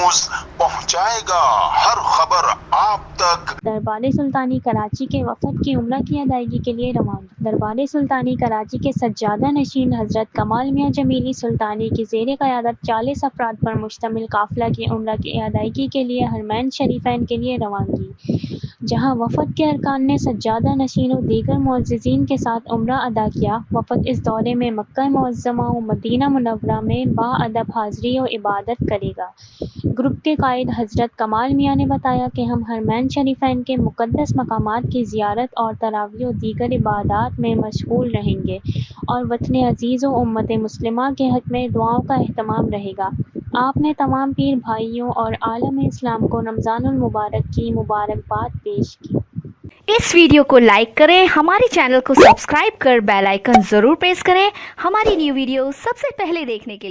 News पहुंचाएगा हर खबर आप तक। दरबार सुल्तानी कराची के वफद की उम्रा की अदायगी के लिए रवाना। दरबार सुल्तानी कराची के सज्जादा नशीन हजरत कमाल मियाँ जमीली सुल्तानी की ज़ेर क़यादत 40 अफराद पर मुश्तमिल काफ़िला की उम्रा की अदायगी के लिए हरमैन शरीफैन के लिए रवानगी, जहाँ वफद के अरकान ने सज्जादा नशीन और दीगर मुअज़्ज़िज़ीन के साथ उम्रा अदा किया। वफद इस दौरे में मक्का मुअज़्ज़मा और मदीना मुनव्वरा में बाअदब हाज़री और इबादत करेगा। ग्रुप के कायद हज़रत कमाल मियाँ ने बताया कि हम हरमैन शरीफैन के मुक़द्दस मकामात की ज़ियारत और तरावी और दीगर इबादात में मशगूल रहेंगे और वतन अज़ीज़ और उम्मत मुस्लिमा के हक़ में दुआओं का एहतमाम रहेगा। आपने तमाम पीर भाइयों और आलम इस्लाम को रमज़ानुल मुबारक की मुबारकबाद पेश की। इस वीडियो को लाइक करें, हमारे चैनल को सब्सक्राइब कर बेल आइकन ज़रूर प्रेस करें हमारी न्यू वीडियो सबसे पहले देखने के लिए।